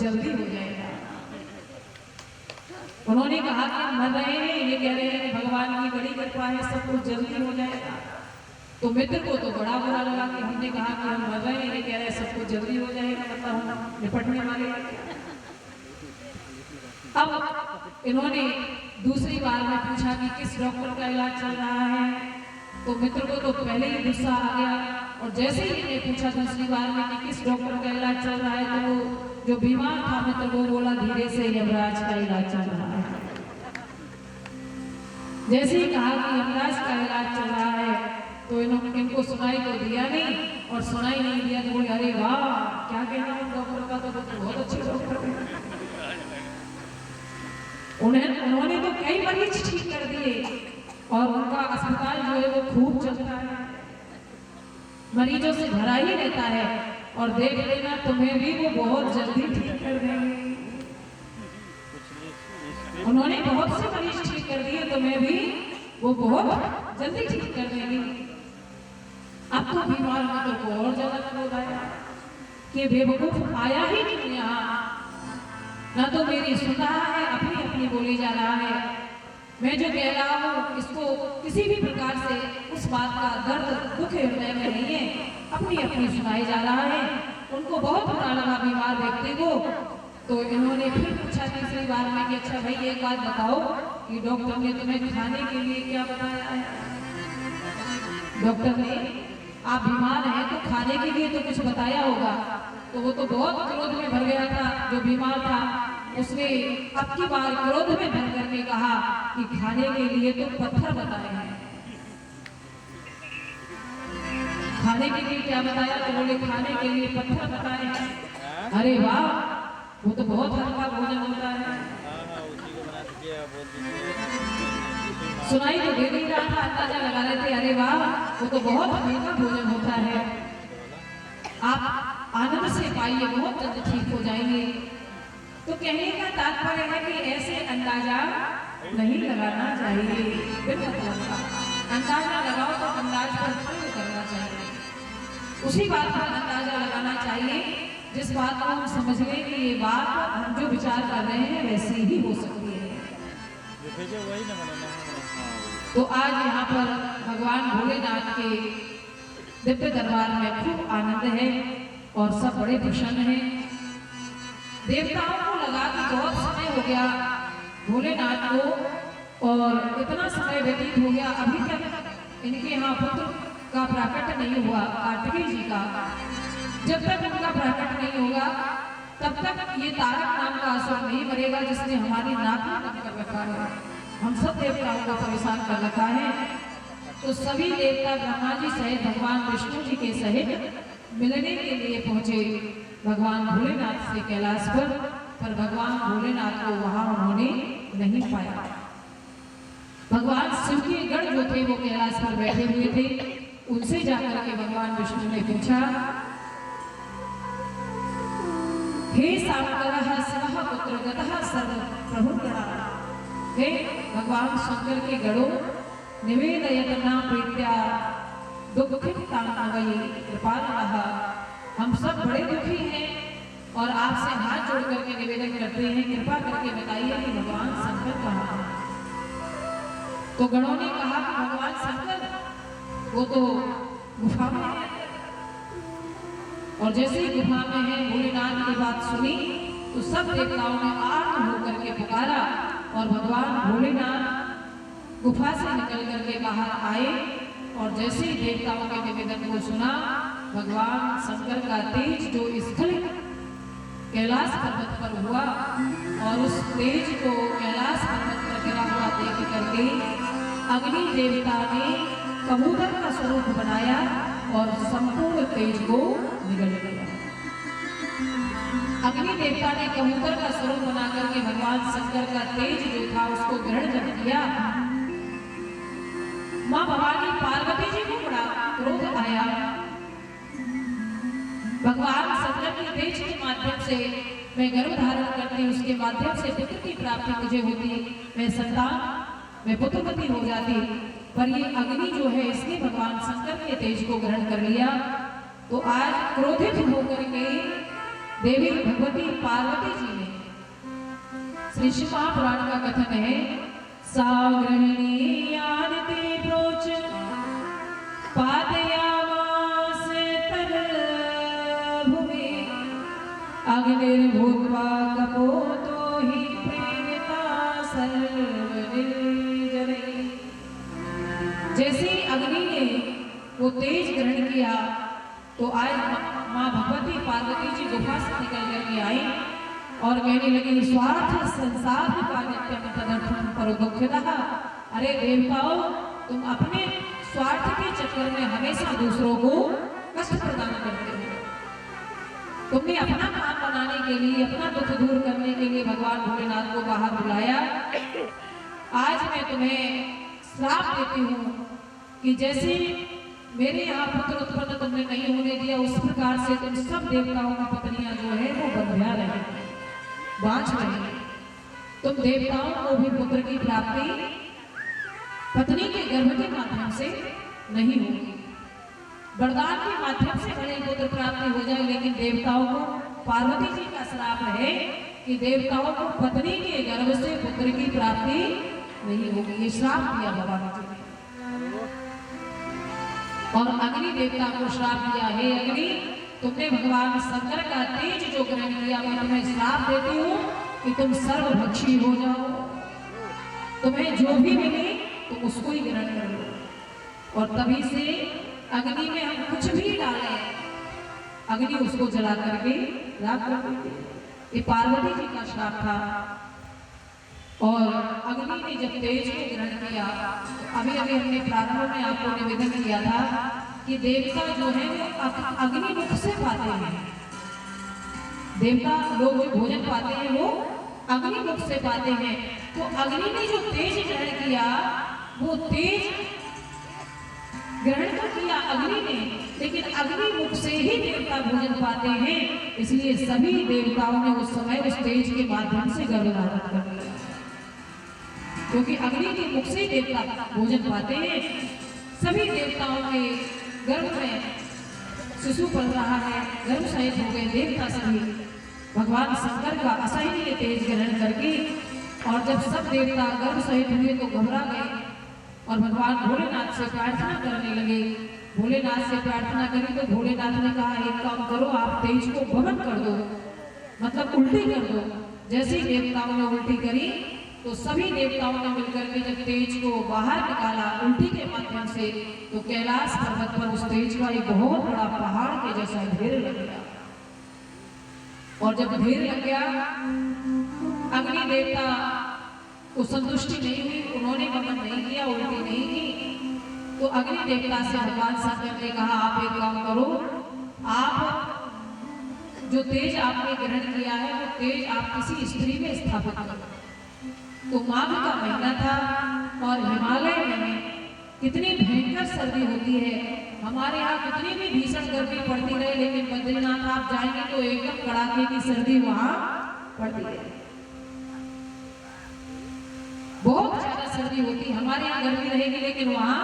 जल्दी हो जाएगा। उन्होंने कहा कि हम मर रहे हैं, ये कह रहे हैं कि भगवान की बड़ी कृपा है, सब कुछ जल्दी हो जाएगा। तो मित्र को तो बड़ा बुरा लगा कि हमने कहा कि हम मर रहे हैं, ये कह रहे हैं सब कुछ जल्दी हो जाएगा, मतलब हम निपटने वाले हैं। अब इन्होंने दूसरी बार में पूछा कि किस डॉक्टर का इलाज चल रहा है, तो मित्र को तो पहले ही गुस्सा आ गया, और जैसे ही इन्हें पूछा दूसरी बार में कि किस डॉक्टर का इलाज चल रहा है, तो वो जो बीमार था मित्र वो बोला धीरे से यमराज का इलाज चल रहा है। जैसे ही कहा कि यमराज का इलाज चल रहा है, तो इनको सुनाई तो दिया नहीं, और सुनाई नहीं दिया तो बोले अरे वाह क्या कहना है डॉक्टर का, तो बहुत अच्छे डॉक्टर है। उन्होंने तो कई मरीज ठीक कर दिए, और उनका अस्पताल जो है वो खूब चलता है, मरीजों से भरा ही रहता है, और देख लेना तुम्हें भी वो बहुत जल्दी ठीक कर देंगे। उन्होंने बहुत से मरीज ठीक कर दिए, तुम्हें भी वो बहुत जल्दी ठीक कर देंगे। अब तो बीमार मित्र को और ज्यादा क्रोध आया कि बेवकूफ आया ही क्यों यहाँ, ना तो मेरी सुन रहा है, अपनी अपनी बोली जा रहा है। मैं जो कह रहा हूँ इसको किसी भी प्रकार से उस बात का दर्द दुख हृदय में नहीं है, अपनी अपनी सुनाई जा रहा है। उनको बहुत बुरा लगा बीमार व्यक्ति को, तो इन्होंने फिर पूछा तीसरी बार में कि अच्छा भाई एक बात बताओ कि डॉक्टर ने तुम्हें खाने के लिए क्या बताया है। डॉक्टर ने आप बीमार हैं तो खाने के लिए तो कुछ बताया होगा। तो वो तो बहुत क्रोध में भर गया था जो बीमार था, उसने अब की बार क्रोध में भर करके कहा कि खाने के लिए तो पत्थर बताए हैं। खाने के लिए क्या बताया, तो बोले खाने के लिए पत्थर बताए हैं। अरे वाह वो तो बहुत हल्का भोजन होता है। सुनाई तो दे नहीं रहा था, अंदाजा लगा रहे थे अरे वाह वो तो बहुत हल्का भोजन होता है, आप आनंद से पाइए, बहुत जल्द ठीक हो जाएंगे। तो कहने का तात्पर्य है कि ऐसे अंदाजा नहीं लगाना चाहिए, अंदाजा लगाओ तो अंदाज पर प्रयोग करना चाहिए, उसी बात पर अंदाजा लगाना चाहिए जिस बात को हम समझ लें कि ये बात हम जो विचार कर रहे हैं वैसी ही हो सकती है। तो आज यहाँ पर भगवान भोलेनाथ के दिव्य दरबार में खूब आनंद है और सब बड़े प्रसन्न हैं। देवताओं को लगा कि बहुत समय हो गया भोलेनाथ को और इतना समय व्यतीत हो गया, अभी तक इनके यहाँ पुत्र का प्राकट्य नहीं हुआ कार्तिकेय जी का। जब तक उनका प्राकट्य नहीं होगा तब तक ये तारक नाम का असुर नहीं मरेगा जिसने हमारी नाक में दम कर रखा है, हम सब देवताओं को परेशान कर रखा है। तो सभी देवता ब्रह्मा जी सहित भगवान विष्णु जी के सहित मिलने के लिए पहुंचे भगवान भोलेनाथ से कैलाश पर भगवान भोलेनाथ को वहां उन्होंने नहीं पाया। भगवान शिव के गण जो थे वो कैलाश पर बैठे हुए थे, उनसे जाकर के भगवान विष्णु ने पूछा हे सामकरः शिवः पुत्रगतः सर्वप्रभुगणः, हे भगवान शंकर के गणों निवेदयत नाम प्रीत्या दुःखित तांडवै कृपालवः, हम सब बड़े दुखी हैं और आपसे हाथ जोड़ करके निवेदन करते हैं, कृपा करके बताइए कि भगवान शंकर कहाँ हैं। तो गणों ने कहा कि भगवान शंकर वो तो गुफा में है, और जैसे ही गुफा में है भोलेनाथ की बात सुनी तो सब देवताओं ने आर्त होकर के पुकारा और भगवान भोलेनाथ गुफा से निकल करके बाहर आए। और जैसे ही देवताओं के निवेदन को सुना भगवान शंकर का तेज जो स्खलित कैलाश पर्वत पर हुआ और उस तेज को कैलाश पर्वत पर गिरा हुआ देख करके अग्नि देवता ने कबूतर का स्वरूप बनाया और संपूर्ण तेज को निगल गया। अग्नि देवता ने कबूतर का स्वरूप बना करके भगवान शंकर का तेज जो था उसको ग्रहण कर दिया। मां भवानी पार्वती जी को बड़ा क्रोध आया। भगवान शंकर के तेज के माध्यम से मैं गर्भ धारण करती, उसके माध्यम से पुत्र की प्राप्ति मुझे होती, मैं संतान मैं पुत्रवती हो जाती, पर ये अग्नि जो है इसने भगवान शंकर के तेज को ग्रहण कर लिया। तो आज क्रोधित होकर के देवी भगवती पार्वती जी ने, श्री शिव महापुराण का कथन है, सागृहिणी आदिते प्रोच पादयामास तर भूमि अग्निर्भूत्वा कपोतो हि प्रेरिता सर्वनिर्जने। जैसे अग्नि ने वो तेज ग्रहण किया तो आज माँ भगवती पार्वती जी गुफा से निकल करके आई और कहने लगी, स्वार्थ संसार का नित्यम तदर्थम पर दुखदा। अरे देवताओं, तुम अपने स्वार्थ के चक्कर में हमेशा दूसरों को कष्ट प्रदान करते हो। तुमने अपना काम बनाने के लिए, अपना दुख दूर करने के लिए भगवान भोलेनाथ को बाहर बुलाया। आज मैं तुम्हें श्राप देती हूँ कि जैसे मेरे यहाँ पुत्र उत्पन्न तुमने नहीं होने दिया, उस प्रकार से तुम सब देवताओं की पत्नियां जो है वो बंध्या रहे, बाँच रहे। तुम देवताओं को भी पुत्र की प्राप्ति पत्नी के गर्भ के माध्यम से नहीं होगी। वरदान के माध्यम से भले पुत्र प्राप्ति हो जाए, लेकिन देवताओं को, पार्वती जी का श्राप है कि देवताओं को पत्नी के गर्भ से पुत्र की प्राप्ति नहीं होगी। ये श्राप दिया भगवान जी ने। और अग्नि देवता को श्राप दिया, हे अग्नि, तुमने भगवान शंकर का तेज जो ग्रहण किया, मैं तुम्हें श्राप देती हूँ कि तुम सर्वभक्षी हो जाओ। तुम्हें जो भी मिले तुम उसको ही ग्रहण कर लो। और तभी से अग्नि में हम कुछ भी डालें, अग्नि उसको जला करके राख कर देती है। ये पार्वती जी का श्राप था। और अग्नि ने जब तेज को ग्रहण किया, तो अभी हमने प्रारंभ में आपको निवेदन किया था कि देवता जो है वो अग्नि मुख से पाते हैं। देवता लोग जो भोजन पाते हैं वो अग्नि मुख से पाते हैं। तो अग्नि ने जो तेज ग्रहण किया, वो तेज ग्रहण तो किया अग्नि ने, लेकिन अग्नि मुख से ही देवता भोजन पाते हैं। इसलिए सभी देवताओं ने उस समय उस तेज के माध्यम से गर्भ धारण कर लिया, क्योंकि अग्नि के मुख से देवता भोजन पाते हैं। सभी देवताओं के गर्भ में शिशु पल रहा है, गर्भ सहित हो गए देवता सभी भगवान शंकर का असह्य तेज ग्रहण करके। और जब सब देवता गर्भ सहित हुए तो घबरा गए और भगवान भोलेनाथ से प्रार्थना करने लगे। भोलेनाथ से प्रार्थना करी तो भोलेनाथ ने कहा, एक काम करो, आप तेज को भवन कर दो, मतलब उल्टी कर दो। जैसे ही देवताओं ने उल्टी करी तो सभी देवताओं ने मिलकर के जब तेज को बाहर निकाला उल्टी के माध्यम से, तो कैलाश पर्वत पर उस तेज का एक बहुत बड़ा पहाड़ के जैसा ढेर लग गया। और जब ढेर लग गया, अग्नि देवता को संतुष्टि नहीं हुई, उन्होंने वमन नहीं किया, उल्टी नहीं की। तो अग्नि देवता से भगवान शंकर ने कहा, आप एक काम करो, आप जो तेज आपने ग्रहण किया है वो तेज आप किसी स्त्री में स्थापित करो। तो माघ का महीना था और हिमालय में कितनी भयंकर सर्दी होती है। हमारे यहाँ कितनी भी भीषण गर्मी पड़ती रहे, लेकिन बद्रीनाथ आप जाएंगे तो एकदम कड़ाके की सर्दी वहां पड़ती है, बहुत ज्यादा सर्दी होती है। हमारे यहाँ गर्मी रहेगी लेकिन वहां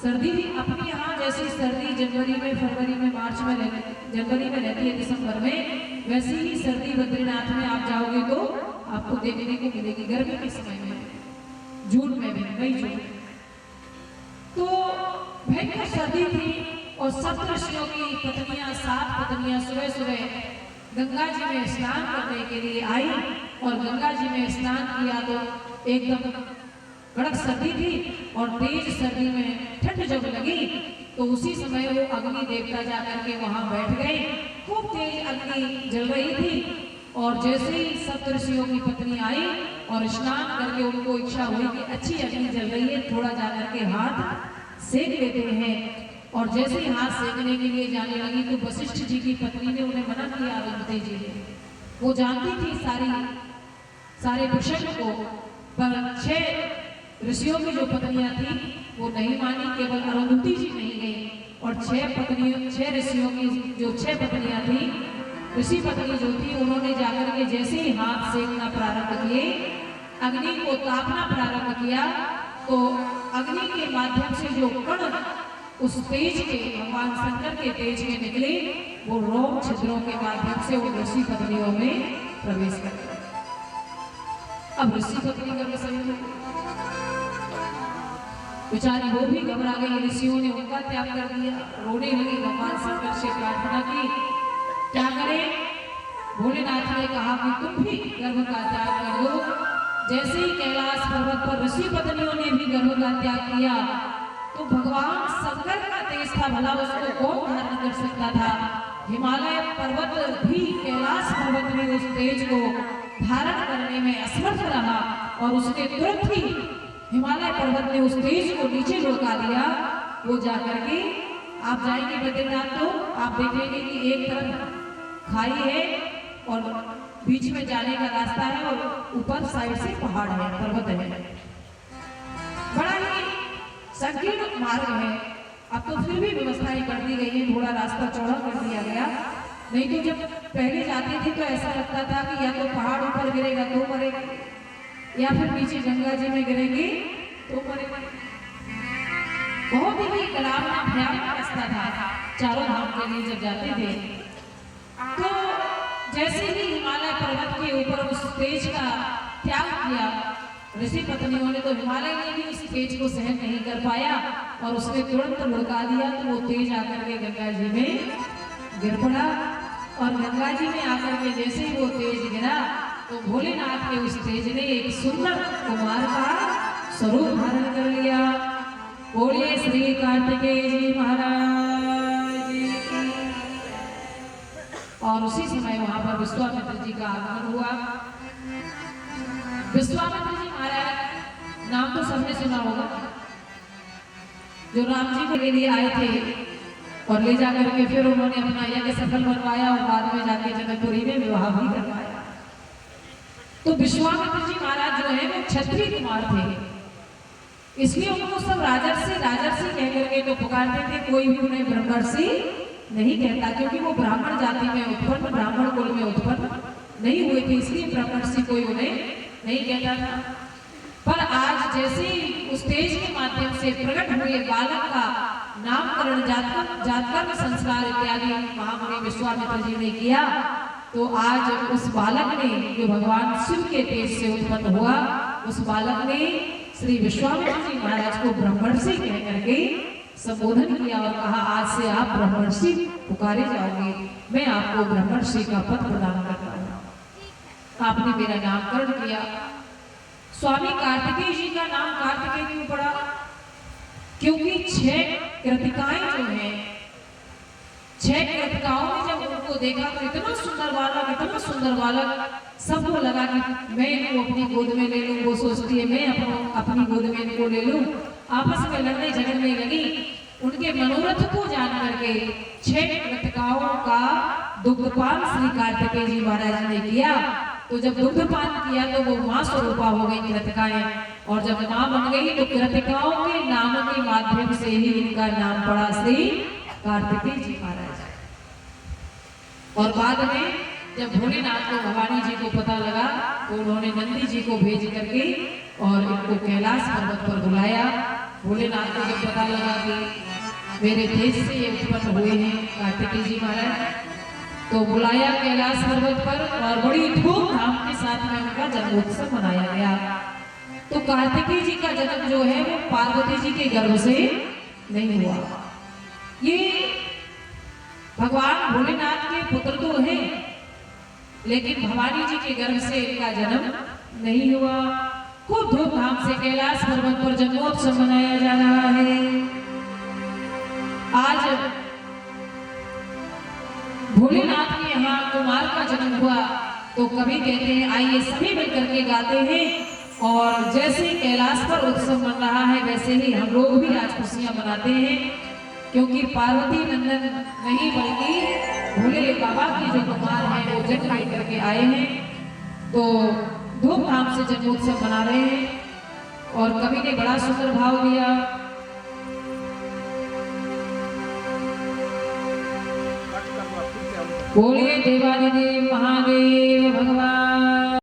सर्दी भी अपने यहाँ जैसी सर्दी जनवरी में, फरवरी में, मार्च में जनवरी में रहती है, दिसंबर में, वैसी ही सर्दी बद्रीनाथ में आप जाओगे तो आपको देखने को मिलेगी गर्मी के समय में, जून में भी, मई जून। तो भयंकर सर्दी थी और सप्तऋषियों की पत्नियां, 7 पत्नियां सुबह सुबह गंगा जी में स्नान करने के लिए आई। और गंगा जी में स्नान किया तो एकदम कड़क सर्दी थी और तेज सर्दी में ठंड जब लगी तो उसी समय वो अग्नि देवता जाकर के वहां बैठ गए। खूब तेज अग्नि जल रही थी और जैसे ही सप्तऋषियों की पत्नी आई और स्नान करके उनको इच्छा हुई कि अच्छी अग्नि जल रही है, थोड़ा जाकर के हाथ सेक लेते हैं। और जैसे ही हाथ सेकने के लिए जाने लगी तो वशिष्ठ जी की पत्नी ने उन्हें मना किया। अरुंधति जी ने, वो जानती थी सारे प्रसंग को, पर 6 ऋषियों की जो पत्नियां थी वो नहीं मानी, केवल अरुंधति जी नहीं गई। और 6 ऋषियों की जो 6 पत्नियां थी, ऋषि पत्नी जो थी, उन्होंने जाकर के जैसे ही हाथ सेकना प्रारंभ किए, अग्नि को तापना प्रारंभ किया, तो अग्नि के माध्यम से जो कण उस तेज के भगवान शंकर के तेज के निकले वो रोम छिद्रों के माध्यम से वो ऋषि पत्नियों में प्रवेश कर गए। अब ऋषि पत्नी गर्भ संयोग हो गई, बेचारी वो भी घबरा गई। ऋषियों ने उनका त्याग कर दिया, रोने लगी, भगवान शंकर से प्रार्थना की क्या करें। भोलेनाथ ने कहा कि तुम भी गर्भ का त्याग कर दो। जैसे ही कैलाश पर्वत पर ऋषि पत्नियों ने भी गर्भ का त्याग किया तो भगवान शंकर का तेज था, भला उसको कौन धारण कर सकता था। हिमालय पर्वत भी कैलाश पर्वत में उस तेज को धारण करने में असमर्थ रहा और उसने तुरंत ही हिमालय पर्वत ने उस तेज को नीचे लुढ़का दिया। वो जाकर के आप जाएंगे बद्रीनाथ तो आप देखेंगे कि एक तरफ खाई है और बीच में जाने का रास्ता है और ऊपर साइड से पहाड़ है, पर्वत है, बड़ा ही संकीर्ण मार्ग है। अब तो फिर भी व्यवस्थाएं कर दी गई है, थोड़ा रास्ता चौड़ा कर दिया गया, नहीं तो जब पहले जाते थे तो ऐसा लगता था कि या तो पहाड़ ऊपर गिरेगा तो मरेंगे या फिर नीचे गंगा जी में गिरेंगे तो मरेंगे। बहुत ही डरावना भयानक रास्ता था चारों धाम के लिए जब जाते थे। तो जैसे ही हिमालय पर्वत के ऊपर उस तेज का त्याग किया ऋषि पत्नियों ने, तो हिमालय ने भी उस तेज को सहन नहीं कर पाया और उसने तुरंत लुढ़का दिया। तो वो तेज आकर के गंगा जी में गिर पड़ा और गंगा जी में आकर के जैसे ही वो तेज गिरा तो भोलेनाथ के उस तेज ने एक सुंदर कुमार का स्वरूप धारण कर लिया। बोलिए श्री कार्तिकेय जी महाराज की। और उसी समय वहां पर विश्वामित्र जी का आगमन हुआ। विश्वामित्र जी महाराज नाम तो सबने सुना होगा, जो राम जी के लिए आए थे और ले जाकर के फिर उन्होंने अपना यज्ञ सफल बनवाया और बाद में जाके जनकपुरी में विवाह भी करवाया। तो विश्वामित्र जी महाराज जो है वो क्षत्रिय कुमार थे, इसलिए उनको सब राजर्षि राजर्षि कह करके तो पुकारते थे, कोई भी उन्हें ब्रह्मर्षि नहीं कहता, क्योंकि वो ब्राह्मण जाति में उत्पन्न, ब्राह्मण कुल में उत्पन्न नहीं हुए थे, इसलिए ब्रह्मर्षि कोई उन्हें नहीं कहता था। पर आज जैसे ही उस तेज के माध्यम से प्रकट हुए बालक का नामकरण जातकर्म संस्कार इत्यादि महामुनि विश्वामित्र जी ने किया, तो आज उस बालक ने जो भगवान शिव के तेज से उत्पन्न हुआ, उस बालक ने श्री विश्वामित्र जी महाराज को ब्रह्मर्षि कह करके संबोधन किया और कहा, आज से आप ब्रह्मर्षि पुकारे जाओगे, मैं आपको ब्रह्मर्षि का पद प्रदान करता हूँ। आपने मेरा नामकरण किया। स्वामी कार्तिकेय जी का नाम कार्तिकेय क्यों पड़ा? क्योंकि 6 कृतिकाएं जो हैं, 6 कृतिकाओं ने जब उनको देखा तो इतना सुंदर बालक, सबको लगा कि मैं इनको अपनी गोद में ले लूं। वो सोचती है मैं अपनी गोद में इनको ले लूं। आपस में लड़ने झगड़ने लगी। उनके मनोरथ को जान करके 6 कृतिकाओं का दुग्धपान श्री कार्तिकेय जी महाराज ने किया। तो जब दुग्धपान किया तो वो मां स्वरूपा हो गई कृतिकाएं, और जब मां बन गई तो कृतिकाओं के नाम के माध्यम से ही इनका नाम पड़ा श्री कार्तिकेय जी महाराज। और बाद में जब भोलेनाथ को भवानी जी को पता लगा तो उन्होंने नंदी जी को भेज करके और इनको कैलाश पर्वत पर बुलाया। भोलेनाथ को जब पता लगा कि मेरे तेज से ये उत्पन्न हुए हैं कार्तिकेय जी महाराज, तो बुलाया कैलाश पर्वत पर और बड़ी धूमधाम के साथ में उनका जन्मोत्सव मनाया गया। तो कार्तिकेय जी का जन्म जो है वो पार्वती जी के गर्भ से नहीं हुआ। ये भगवान भोलेनाथ के पुत्र तो हैं, लेकिन भवानी जी के गर्भ से इनका जन्म नहीं हुआ। खूब धूमधाम से कैलाश पर्वत पर जन्मोत्सव मनाया जा रहा है। आज भोलेनाथ के यहाँ कुमार का जन्म हुआ तो कवि कहते हैं आइए सभी मिलकर के गाते हैं, और जैसे कैलाश पर उत्सव मन रहा है वैसे ही हम लोग भी आज खुशियां मनाते हैं, क्योंकि पार्वती नंदन नहीं बल्कि भोले बाबा के जो कुमार हैं वो जन्म लेकर के आए हैं। तो धूमधाम से जन्मोत्सव मना रहे हैं। और कवि ने बड़ा सुंदर भाव दिया, बोलिए देवादिदेव महादेव भगवान